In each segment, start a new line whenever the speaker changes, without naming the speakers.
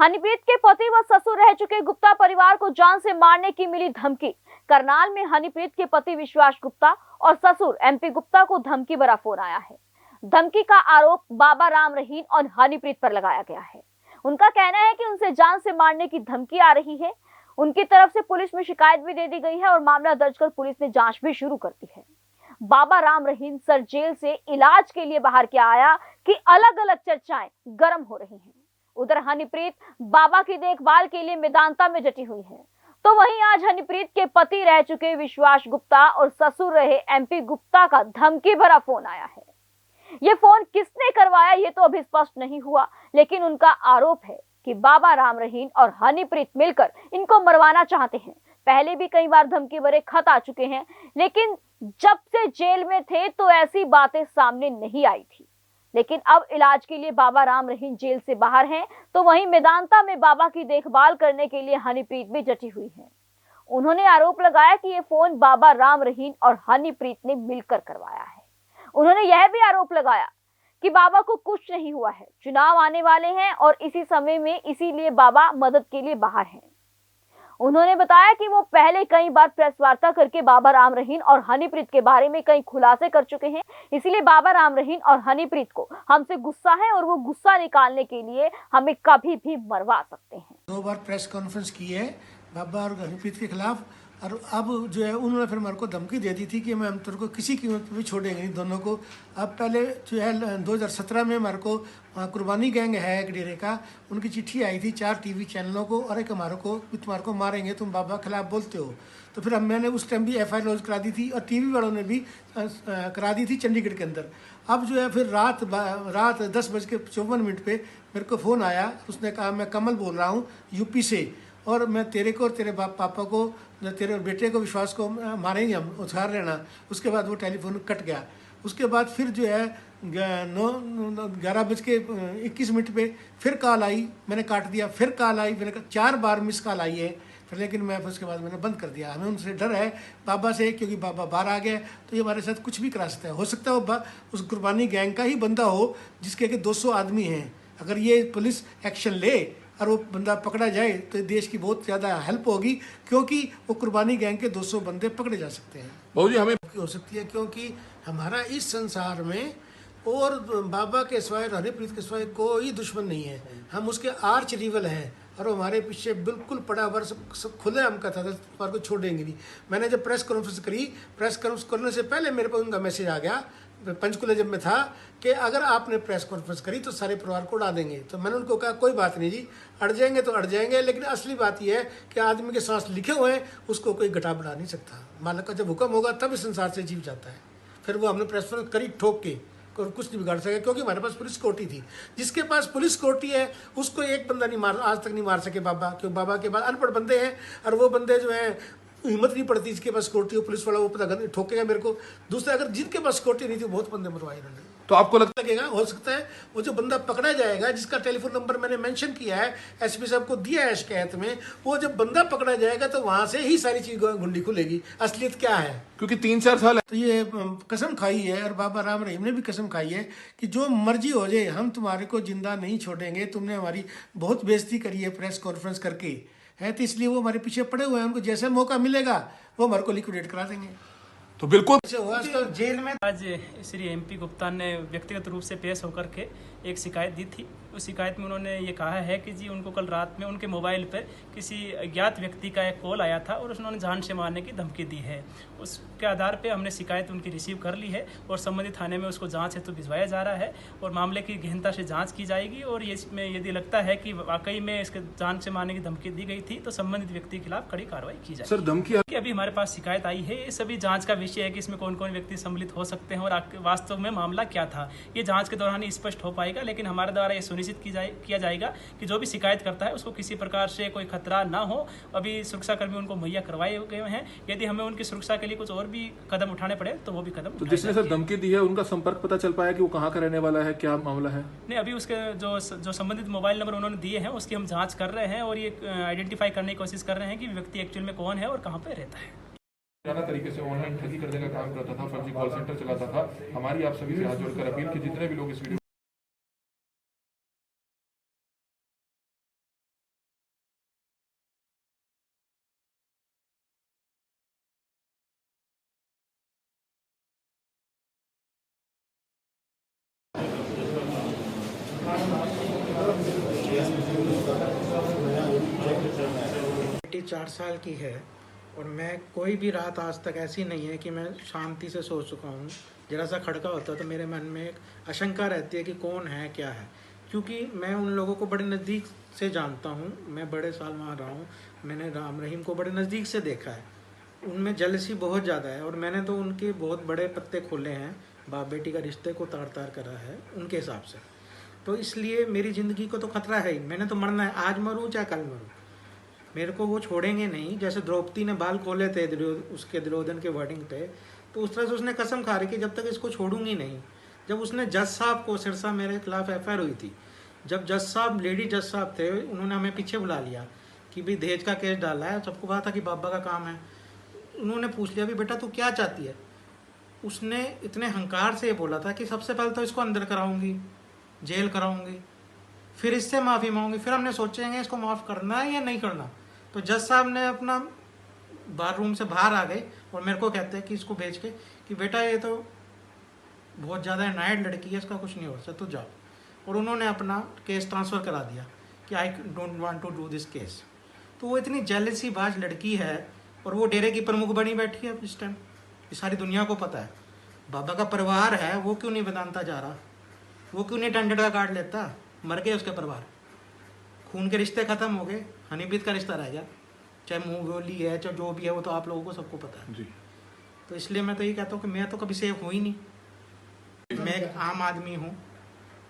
हनीप्रीत के पति व ससुर रह चुके गुप्ता परिवार को जान से मारने की मिली धमकी। करनाल में हनीप्रीत के पति विश्वास गुप्ता और ससुर एमपी गुप्ता को धमकी भरा फोन आया है। धमकी का आरोप बाबा राम रहीम और हनीप्रीत पर लगाया गया है। उनका कहना है कि उनसे जान से मारने की धमकी आ रही है। उनकी तरफ से पुलिस में शिकायत भी दे दी गई है और मामला दर्ज कर पुलिस ने जांच भी शुरू कर दी है। बाबा राम रहीम सर जेल से इलाज के लिए बाहर क्या आया कि अलग अलग चर्चाएं गर्म हो रही हैं। उधर हनीप्रीत बाबा की देखभाल के लिए मेदांता में डटी हुई है, तो वहीं आज हनीप्रीत के पति रह चुके विश्वास गुप्ता और ससुर रहे एमपी गुप्ता का धमकी भरा फोन आया है। ये फोन किसने करवाया ये तो अभी स्पष्ट नहीं हुआ, लेकिन उनका आरोप है कि बाबा राम रहीम और हनीप्रीत मिलकर इनको मरवाना चाहते हैं। पहले भी कई बार धमकी भरे खत आ चुके हैं, लेकिन जब से जेल में थे तो ऐसी बातें सामने नहीं आई थी। लेकिन अब इलाज के लिए बाबा राम रहीम जेल से बाहर हैं, तो वहीं मेदांता में बाबा की देखभाल करने के लिए हनीप्रीत भी डटी हुई है। उन्होंने आरोप लगाया कि ये फोन बाबा राम रहीम और हनीप्रीत ने मिलकर करवाया है। उन्होंने यह भी आरोप लगाया कि बाबा को कुछ नहीं हुआ है, चुनाव आने वाले हैं और इसी समय में इसीलिए बाबा मदद के लिए बाहर हैं। उन्होंने बताया कि वो पहले कई बार प्रेस वार्ता करके बाबा राम रहीम और हनीप्रीत के बारे में कई खुलासे कर चुके हैं, इसलिए बाबा राम रहीम और हनीप्रीत को हमसे गुस्सा है और वो गुस्सा निकालने के लिए हमें कभी भी मरवा सकते हैं।
2 बार प्रेस कॉन्फ्रेंस की है बाबा और हनीप्रीत के खिलाफ, और अब जो है उन्होंने फिर मेरे को धमकी दे दी थी कि मैं हम तेरे को किसी कीमत पर भी छोड़ेंगे नहीं दोनों को। अब पहले जो है 2017 में मेरे को कुर्बानी गैंग है एक डेरे का, उनकी चिट्ठी आई थी 4 टीवी चैनलों को, और एक हमारे को तुम्हारे को मारेंगे, तुम बाबा के खिलाफ बोलते हो। तो फिर मैंने उस टाइम भी FIR लॉन्च करा दी थी और टीवी वालों ने भी करा दी थी चंडीगढ़ के अंदर। अब जो है फिर रात 10:54 पे मेरे को फ़ोन आया, उसने कहा मैं कमल बोल रहा हूँ यूपी से, और मैं तेरे को और तेरे पापा को, तेरे बेटे को, विश्वास को मारेंगे, हम उतार लेना। उसके बाद वो टेलीफोन कट गया। उसके बाद फिर जो है 11:21 पे फिर कॉल आई, मैंने काट दिया। फिर कॉल आई, मैंने 4 बार मिस कॉल आई है फिर, लेकिन मैं उसके बाद मैंने बंद कर दिया। हमें उनसे डर है बाबा से, क्योंकि बाबा बाहर आ गया तो ये हमारे साथ कुछ भी करा सकता है। हो सकता है वो उस कुर्बानी गैंग का ही बंदा हो जिसके कि 200 आदमी हैं। अगर ये पुलिस एक्शन ले और वो बंदा पकड़ा जाए तो देश की बहुत ज़्यादा हेल्प होगी, क्योंकि वो कुर्बानी गैंग के 200 बंदे पकड़े जा सकते हैं।
बाबू जी हमें
हो सकती है, क्योंकि हमारा इस संसार में और बाबा के सिवाय, हनीप्रीत के सिवाय कोई दुश्मन नहीं है। हम उसके आर्च रिवल हैं और हमारे पीछे बिल्कुल पड़ा वर्ष खुले हम कहा था तुम्हारे को छोड़ेंगे नहीं। मैंने जब प्रेस कॉन्फ्रेंस करी, प्रेस कॉन्फ्रेंस करने से पहले मेरे पास उनका मैसेज आ गया पंचकुला जब मैं था कि अगर आपने प्रेस कॉन्फ्रेंस करी तो सारे परिवार को उड़ा देंगे। तो मैंने उनको कहा कोई बात नहीं जी, अड़ जाएंगे तो अड़ जाएंगे, लेकिन असली बात यह है कि आदमी के सांस लिखे हुए हैं, उसको कोई घटा बढ़ा नहीं सकता। मालिक का जब हुक्म होगा तब इस संसार से जीव जाता है। फिर वो हमने प्रेस कॉन्फ्रेंस करी ठोक के, और कुछ नहीं बिगाड़ सके, क्योंकि हमारे पास पुलिस कोटी थी। जिसके पास पुलिस कोटी है उसको एक बंदा नहीं मार, आज तक नहीं मार सके बाबा, क्योंकि बाबा के बाद अनपढ़ बंदे हैं, और वो बंदे जो है हिम्मत नहीं पड़ती जिसके पास सिक्योरिटी हो, पुलिस वाला वो पता ठोकेगा मेरे को। दूसरा, अगर जिनके पास सिक्योरिटी नहीं थी बहुत बंदे मरवाए इन्होंने।
तो आपको
लगेगा, हो सकता है वो जो बंदा पकड़ा जाएगा, जिसका टेलीफोन नंबर मैंने मेंशन किया है, SP साहब को दिया है शिकायत में, वो जब बंदा पकड़ा जाएगा तो वहां से ही सारी चीज गुंडी खुलेगी, असलियत क्या है।
क्योंकि 3-4 साल
तो ये कसम खाई है, और बाबा राम रहीम ने भी कसम खाई है कि जो मर्जी हो जाए हम तुम्हारे को जिंदा नहीं छोड़ेंगे। तुमने हमारी बहुत बेइज्जती करी है प्रेस कॉन्फ्रेंस करके, है तो इसलिए वो हमारे पीछे पड़े हुए हैं। उनको जैसे मौका मिलेगा वो हमारे को लिक्विडेट करा देंगे।
तो बिल्कुल
जेल में
आज श्री MP गुप्ता ने व्यक्तिगत रूप से पेश होकर के एक शिकायत दी थी। उस शिकायत में उन्होंने ये कहा है कि जी उनको कल रात में उनके मोबाइल पर किसी अज्ञात व्यक्ति का एक कॉल आया था और उन्होंने जान से मारने की धमकी दी है। उसके आधार पे हमने शिकायत उनकी रिसीव कर ली है और संबंधित थाने में उसको जांच हेतु भिजवाया जा रहा है और मामले की गहनता से जांच की जाएगी। और ये इसमें यदि लगता है कि वाकई में इसके जान से मारने की धमकी दी गई थी तो संबंधित व्यक्ति के खिलाफ कड़ी कार्रवाई की जाएगी।
सर धमकी
अभी हमारे पास शिकायत आई है, ये सभी जांच का विषय है कि इसमें कौन कौन व्यक्ति सम्मिलित हो सकते हैं और वास्तव में मामला क्या था, ये जांच के दौरान ही स्पष्ट हो पाएगा। लेकिन हमारे द्वारा ये सुनिश्चित किया जाएगा कि जो भी शिकायत करता है उसको किसी प्रकार से कोई खतरा ना हो। अभी सुरक्षाकर्मी उनको मुहैया करवाए गए हैं, यदि हमें उनकी सुरक्षा के लिए कुछ और भी कदम उठाने पड़े तो वो भी कदम।
तो जिसने सर धमकी दी है उनका संपर्क पता चल पाया कि वो कहाँ का रहने वाला है, क्या मामला है?
नहीं, अभी उसके जो संबंधित मोबाइल नंबर उन्होंने दिए हैं उसकी हम जांच कर रहे हैं और ये आइडेंटिफाई करने की कोशिश कर रहे हैं कि व्यक्ति एक्चुअल में कौन है और कहाँ पे रहता है।
तरीके से ऑनलाइन ठगी करने का काम करता था, फर्जी कॉल सेंटर चलाता था। हमारी आप सभी से हाथ जोड़कर अपील कि जितने भी लोग इस वीडियो
बेटी 4 साल की है और मैं कोई भी रात आज तक ऐसी नहीं है कि मैं शांति से सो चुका हूँ। जरा सा खड़का होता तो मेरे मन में एक आशंका रहती है कि कौन है क्या है, क्योंकि मैं उन लोगों को बड़े नज़दीक से जानता हूँ। मैं बड़े साल वहाँ रहा हूँ, मैंने राम रहीम को बड़े नज़दीक से देखा है। उनमें जेलसी बहुत ज़्यादा है और मैंने तो उनके बहुत बड़े पत्ते खोले हैं, बाप बेटी का रिश्ते को तार तार करा है उनके हिसाब से। तो इसलिए मेरी ज़िंदगी को तो खतरा है ही, मैंने तो मरना है, आज मरूँ चाहे कल मरूँ, मेरे को वो छोड़ेंगे नहीं। जैसे द्रौपदी ने बाल खोले थे उसके दुर्योधन के वर्डिंग पे, तो उस तरह से उसने कसम खा रही कि जब तक इसको छोड़ूंगी नहीं। जब उसने जज साहब को, सिरसा मेरे खिलाफ FIR हुई थी, जब जज साहब, लेडी जज साहब थे, उन्होंने हमें पीछे बुला लिया कि भाई दहेज का केस डाला है, सबको पता था कि बाबा का काम है। उन्होंने पूछ लिया भी बेटा तू क्या चाहती है। उसने इतने हंकार से ये बोला था कि सबसे पहले तो इसको अंदर कराऊंगी, जेल कराऊंगी, फिर इससे माफ़ी मांगूंगी, फिर हमने सोचेंगे इसको माफ़ करना है या नहीं करना। तो जज साहब ने अपना बार रूम से बाहर आ गए और मेरे को कहते हैं कि इसको भेज के कि बेटा ये तो बहुत ज़्यादा नाइट लड़की है, इसका कुछ नहीं हो सकता, तो जाओ। और उन्होंने अपना केस ट्रांसफ़र करा दिया कि I don't want to do this case. तो वो इतनी जेलसी बाज लड़की है और वो डेरे की प्रमुख बनी बैठी है इस टाइम। ये सारी दुनिया को पता है। बाबा का परिवार है, वो क्यों नहीं वेदांता जा रहा, वो क्यों नहीं टेंडेड का कार्ड लेता। मर गए उसके परिवार, खून के रिश्ते ख़त्म हो गए, हनीप्रीत का रिश्ता रह गया, चाहे मुँह बोली है चाहे जो भी है, वो तो आप लोगों को सबको पता है
जी।
तो इसलिए मैं तो ये कहता हूँ कि मैं तो कभी सेफ हुई नहीं। मैं एक आम आदमी हूँ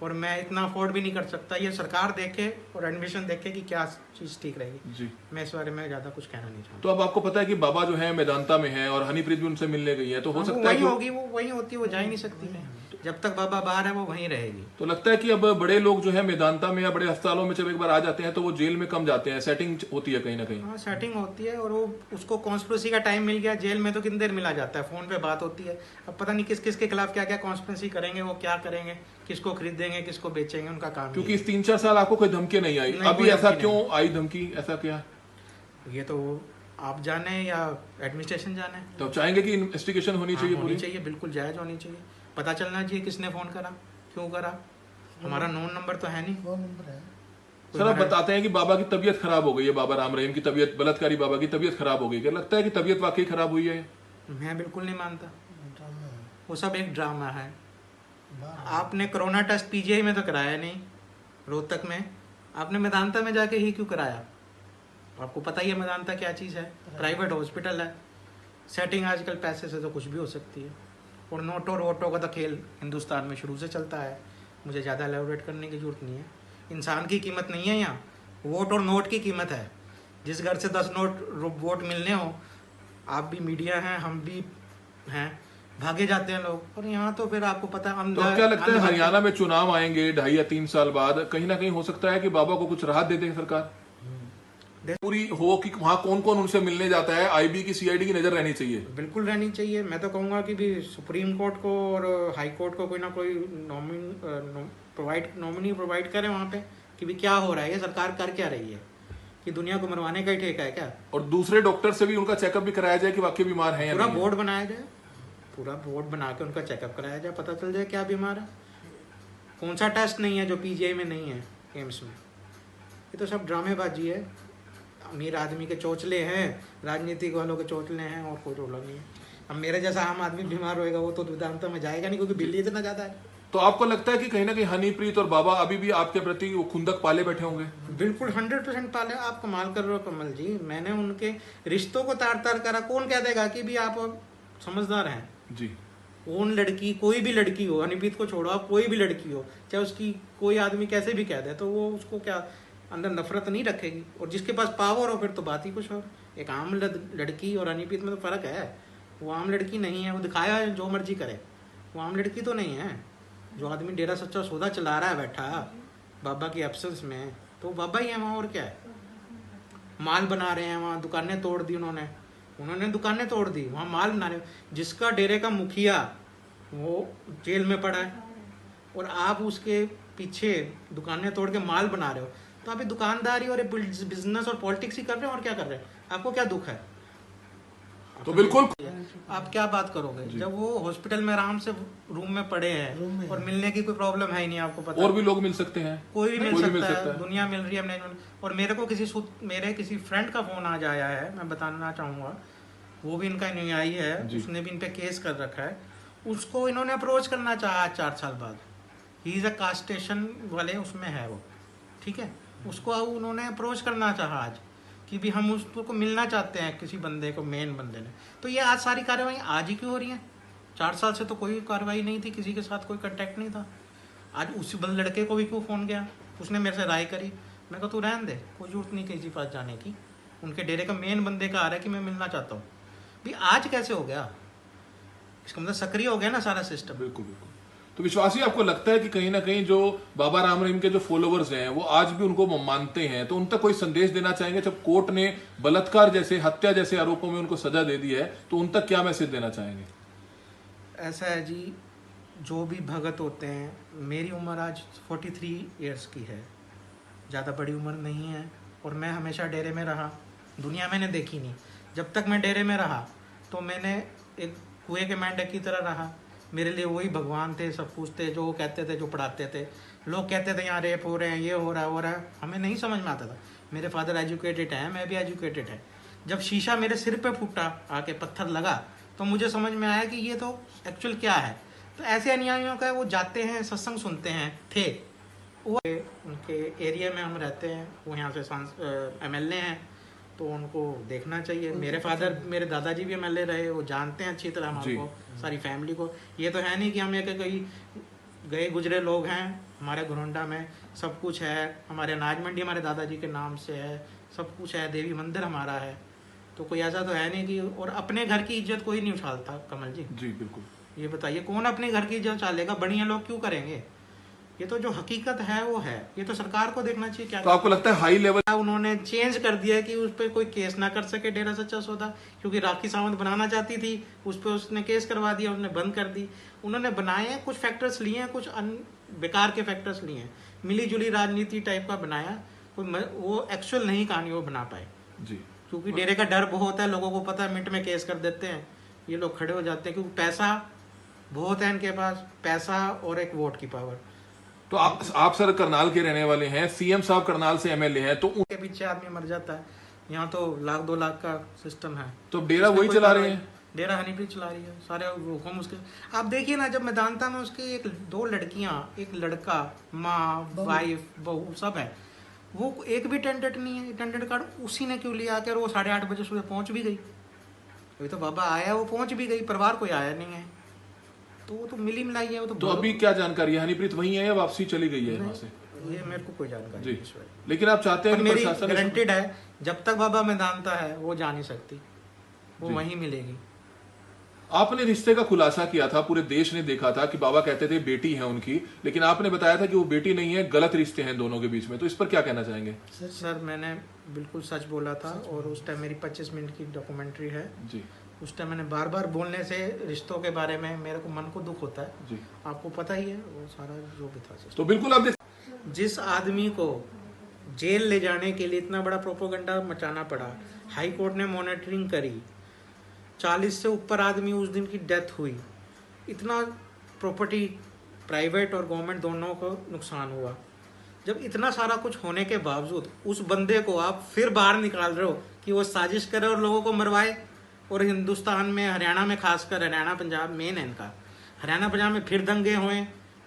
और मैं इतना अफोर्ड भी नहीं कर सकता। ये सरकार देखे और एडमिशन देखे कि क्या चीज़ ठीक रहेगी।
जी।
मैं इस बारे में ज़्यादा कुछ कहना नहीं चाहता।
तो अब आपको पता है कि बाबा जो है मेदांता में है और हनीप्रीत भी उनसे मिलने गई है, तो हो सकता है
वही
कि
होगी, वो वही होती है, वो जा ही नहीं सकती है। जब तक बाबा बाहर है वो वहीं रहेगी।
तो लगता है कि अब बड़े लोग जो है मेदांता में या बड़े अस्पतालों में जब एक बार आ जाते हैं तो वो जेल में कम जाते हैं, सेटिंग होती है कहीं ना कहीं।
हाँ, सेटिंग होती है और वो उसको कॉन्स्पिरेसी का टाइम मिल गया। जेल में तो कितनी देर मिला जाता है, फ़ोन पे बात होती है। अब पता नहीं किस किस के खिलाफ क्या क्या कॉन्स्पिरेसी करेंगे, वो क्या करेंगे, किसको खरीदेंगे, किसको बेचेंगे, उनका काम।
क्योंकि इस 3-4 साल आपको कोई धमकी नहीं आई, अभी ऐसा क्यों आई धमकी, ऐसा क्या?
ये तो आप जाने या एडमिनिस्ट्रेशन जाने।
तो चाहेंगे कि इन्वेस्टिगेशन होनी चाहिए,
होनी चाहिए, बिल्कुल जायज होनी चाहिए। पता चलना चाहिए किसने फ़ोन करा, क्यों करा। हमारा नोन नंबर तो है नहीं।
फोन नंबर है।
सर आप बताते हैं कि बाबा की तबीयत खराब हो गई है, बाबा राम रहीम की तबीयत, बलात्कारी बाबा की तबीयत खराब हो गई। क्या लगता है कि तबीयत वाकई खराब हुई है?
मैं बिल्कुल नहीं मानता,
ड्रामा है।
वो सब एक ड्रामा है।
बाहर
आपने कोरोना टेस्ट PGI में तो कराया नहीं, रोहतक में। आपने मेदांता में जाके ही क्यों कराया? आपको पता ही है मेदांता क्या चीज़ है, प्राइवेट हॉस्पिटल है। सेटिंग आजकल पैसे से तो कुछ भी हो सकती है। और नोटो वोटो का तो खेल हिंदुस्तान में शुरू से चलता है, मुझे ज़्यादा एलेबोरेट करने की जरूरत नहीं है। इंसान की कीमत नहीं है यहाँ, वोट और नोट की कीमत है। जिस घर से 10 वोट मिलने हो, आप भी मीडिया हैं, हम भी हैं, भागे जाते हैं लोग। और यहाँ तो फिर आपको पता है।
तो क्या लगता है हरियाणा में चुनाव आएंगे 2.5 या 3 साल बाद, कहीं ना कहीं हो सकता है कि बाबा को कुछ राहत दे दे सरकार पूरी हो कि वहाँ कौन कौन उनसे मिलने जाता है, IB की CID की नजर रहनी चाहिए?
बिल्कुल रहनी चाहिए। मैं तो कहूँगा कि भी सुप्रीम कोर्ट को और हाई कोर्ट को कोई ना कोई नॉमिनी प्रोवाइड करें वहाँ पे कि भी क्या हो रहा है, ये सरकार कर क्या रही है, कि दुनिया को मरवाने का ही ठेका है क्या।
और दूसरे डॉक्टर से भी उनका चेकअप भी कराया जाए कि वाकई बीमार है या
पूरा
नहीं।
बोर्ड बनाया जाए, पूरा बोर्ड बना के उनका चेकअप कराया जाए, पता चल जाए क्या बीमार है। कौन सा टेस्ट नहीं है जो PGI में नहीं है, एम्स में। ये तो सब ड्रामेबाजी है। अमीर आदमी के चोचले हैं, राजनीतिक वालों के चोचले हैं, और कोई रोला नहीं है। अब मेरे जैसा आम आदमी बीमार होएगा वो तो वेदांता में जाएगा नहीं, क्योंकि बिल इतना ज़्यादा है।
तो आपको लगता है कि कहीं ना कहीं हनीप्रीत और बाबा अभी भी आपके प्रति वो खुंदक पाले बैठे होंगे?
बिल्कुल 100% पाले। आप कमाल कर रहे हो कमल जी, मैंने उनके रिश्तों को तार तार करा। कौन कह देगा कि भी आप समझदार हैं
जी।
कौन लड़की, कोई भी लड़की हो, हनीप्रीत को छोड़ो, आप कोई भी लड़की हो, चाहे उसकी कोई आदमी कैसे भी कह दे, तो वो उसको क्या अंदर नफरत नहीं रखेगी। और जिसके पास पावर हो फिर तो बात ही कुछ और। एक आम लड़की और हनीप्रीत में तो फ़र्क है। वो आम लड़की नहीं है, वो दिखाया है जो मर्जी करे, वो आम लड़की तो नहीं है। जो आदमी डेरा सच्चा सौदा चला रहा है बैठा बाबा की एब्सेंस में, तो बाबा ही है वहाँ, और क्या है। माल बना रहे हैं वहाँ, दुकानें तोड़ दी उन्होंने दुकानें तोड़ दी, वहाँ माल बना रहे हो। जिसका डेरे का मुखिया वो जेल में पड़ा है और आप उसके पीछे दुकानें तोड़ के माल बना रहे हो, तो आप ये दुकानदारी और बिजनेस और पॉलिटिक्स ही कर रहे हैं, और क्या कर रहे हैं। आपको क्या दुख है?
तो बिल्कुल
आप क्या बात करोगे जब वो हॉस्पिटल में आराम से रूम में पड़े हैं और मिलने की कोई प्रॉब्लम है ही नहीं, आपको पता
और भी लोग मिल सकते हैं,
कोई भी मिल सकता है, दुनिया मिल रही है और मेरे को मेरे किसी फ्रेंड का फोन आज आया है, मैं बताना चाहूंगा, वो भी इनका अनुयायी है, उसने भी इन पे केस कर रखा है, उसको इन्होंने अप्रोच करना चाहा 4 साल बाद, he is a cast station वाले उसमें है वो, ठीक है, उसको उन्होंने अप्रोच करना चाहा आज कि भी हम उसको मिलना चाहते हैं किसी बंदे को, मेन बंदे ने, तो ये आज सारी कार्रवाई आज ही क्यों हो रही है? 4 साल से तो कोई कार्रवाई नहीं थी, किसी के साथ कोई कांटेक्ट नहीं था, आज उसी लड़के को भी क्यों फोन गया? उसने मेरे से राय करी, मैं कहा तू रहने दे, कोई जरूरत नहीं किसी पास जाने की, उनके डेरे का मेन बंदे का आ रहा है कि मैं मिलना चाहता हूँ, भी आज कैसे हो गया? इसका मतलब सक्रिय हो गया ना सारा सिस्टम।
बिल्कुल बिल्कुल। तो विश्वासी, आपको लगता है कि कहीं ना कहीं जो बाबा राम रहीम के जो फॉलोवर्स हैं वो आज भी उनको मानते हैं, तो उन तक कोई संदेश देना चाहेंगे? जब कोर्ट ने बलात्कार जैसे, हत्या जैसे आरोपों में उनको सजा दे दी है, तो उन तक क्या मैसेज देना चाहेंगे?
ऐसा है जी, जो भी भगत होते हैं, मेरी उम्र आज 43 ईयर्स की है, ज़्यादा बड़ी उम्र नहीं है, और मैं हमेशा डेरे में रहा, दुनिया मैंने देखी नहीं, जब तक मैं डेरे में रहा तो मैंने एक कुएं के मेंढक की तरह रहा, मेरे लिए वही भगवान थे, सब कुछ थे, जो कहते थे, जो पढ़ाते थे। लोग कहते थे यहाँ रेप हो रहे हैं, ये हो रहा है, हमें नहीं समझ में आता था। मेरे फादर एजुकेटेड हैं, मैं भी एजुकेटेड है। जब शीशा मेरे सिर पे फूटा, आके पत्थर लगा, तो मुझे समझ में आया कि ये तो एक्चुअल क्या है। तो ऐसे अनुयायियों का वो जाते हैं, सत्संग सुनते हैं, थे वो उनके एरिया में हम रहते हैं, वो यहाँ से MLA हैं, तो उनको देखना चाहिए। मेरे फादर, मेरे दादाजी भी MLA रहे, वो जानते हैं अच्छी तरह हमको, सारी फैमिली को। ये तो है नहीं कि हम एक कोई गए गुजरे लोग हैं, हमारे घुरंडा में सब कुछ है, हमारे अनाज मंडी हमारे दादाजी के नाम से है, सब कुछ है, देवी मंदिर हमारा है, तो कोई ऐसा तो है नहीं कि, और अपने घर की इज्जत कोई नहीं उछालता कमल जी।
जी बिल्कुल।
ये बताइए कौन अपने घर की इज्जत उछालेगा? बढ़िया लोग क्यों करेंगे? ये तो जो हकीकत है वो है, ये तो सरकार को देखना चाहिए। क्या
तो आपको लगता है हाई लेवल
उन्होंने चेंज कर दिया कि उस पर कोई केस ना कर सके डेरा सच्चा सौदा, क्योंकि राखी सावंत बनाना चाहती थी, उस पर उसने केस करवा दिया, उसने बंद कर दी। उन्होंने बनाए हैं, कुछ फैक्टर्स लिए हैं, कुछ बेकार के फैक्टर्स लिए हैं, मिली जुली राजनीति टाइप का बनाया, कोई वो एक्चुअल नहीं कहानी वो बना पाए
जी,
क्योंकि डेरे का डर बहुत है, लोगों को पता है, मिनट में केस कर देते हैं, ये लोग खड़े हो जाते हैं, क्योंकि पैसा बहुत है इनके पास, पैसा और एक वोट की पावर।
तो आप सर करनाल के रहने वाले हैं, CM साहब करनाल से MLA हैं, तो
उनके पीछे आदमी मर जाता है, यहाँ तो 1-2 लाख का सिस्टम है।
तो डेरा वही चला रहे हैं,
डेरा हनीप्रीत चला रही है, सारे हुक्म उसके। आप देखिए ना, जब मैदानता में उसकी 2 लड़कियां, एक लड़का, माँ, वाइफ, बहू, सब है, वो एक भी टेंडेंट नहीं है। टेंडेंट कार्ड उसी ने क्यों लिया कर? वो 8:30 बजे सुबह पहुंच भी गई, अभी तो बाबा आया, वो पहुंच भी गई, परिवार कोई आया नहीं है, तो वो तो मिली मिलाई है। वो तो
अभी क्या जानकारी है, हनीप्रीत वही है या वापसी चली गई है यहाँ से?
ये मेरे को कोई जानकारी
जी,
नहीं।
लेकिन आप चाहते हैं कि
मेरी
प्रशासन
गारंटेड है, जब तक बाबा मैदानता है वो जा नहीं सकती, वो वहीं मिलेगी।
आपने रिश्ते का खुलासा किया था, पूरे देश ने देखा था कि बाबा कहते थे बेटी है उनकी, लेकिन आपने बताया था कि वो बेटी नहीं है, गलत रिश्ते हैं दोनों के बीच में, तो इस पर क्या कहना चाहेंगे?
सर मैंने बिल्कुल सच बोला था, और उस टाइम मेरी 25 मिनट की डॉक्यूमेंट्री है
जी।
उस टाइम मैंने बार बार बोलने से रिश्तों के बारे में मेरे को मन को दुख होता है
जी,
आपको पता ही है वो सारा जो भी था।
तो बिल्कुल आप
जिस आदमी को जेल ले जाने के लिए इतना बड़ा प्रोपोगंडा मचाना पड़ा, हाई कोर्ट ने मॉनिटरिंग करी, 40 से ऊपर आदमी उस दिन की डेथ हुई, इतना प्रॉपर्टी प्राइवेट और गवर्नमेंट दोनों को नुकसान हुआ, जब इतना सारा कुछ होने के बावजूद उस बंदे को आप फिर बाहर निकाल रहे हो कि वो साजिश करे और लोगों को मरवाए। और हिंदुस्तान में, हरियाणा में, खासकर हरियाणा पंजाब मेन है इनका, हरियाणा पंजाब में फिर दंगे हुए,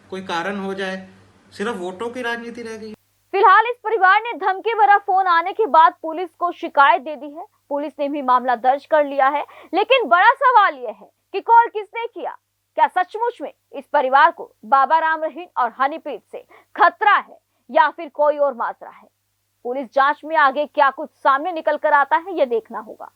कोई कारण हो जाए, सिर्फ वोटों की राजनीति रह गई।
फिलहाल इस परिवार ने धमकी भरा फोन आने के बाद पुलिस को शिकायत दे दी है। पुलिस ने भी मामला दर्ज कर लिया है, लेकिन बड़ा सवाल यह है कि कॉल किसने किया? क्या सचमुच में इस परिवार को बाबा राम रहीम और हनीप्रीत से खतरा है या फिर कोई और माजरा है? पुलिस जांच में आगे क्या कुछ सामने निकल कर आता है, यह देखना होगा।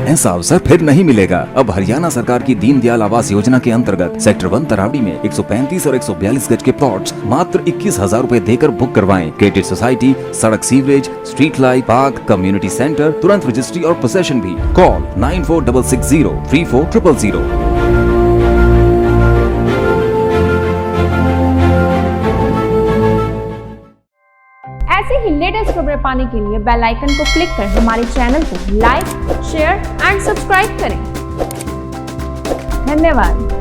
ऐसा अवसर फिर नहीं मिलेगा। अब हरियाणा सरकार की दीनदयाल आवास योजना के अंतर्गत सेक्टर 1 तरावड़ी में 135 और 142 गज के प्लॉट्स मात्र 21,000 रुपए देकर बुक करवाएं। क्रिएटिव सोसाइटी, सड़क, sewerage, street light, park, community centre, तुरंत रजिस्ट्री और पोसेशन भी। कॉल 9466034000।
लेटेस्ट खबरें पाने के लिए बेल आइकन को क्लिक कर हमारे चैनल को लाइक, शेयर एंड सब्सक्राइब करें। धन्यवाद।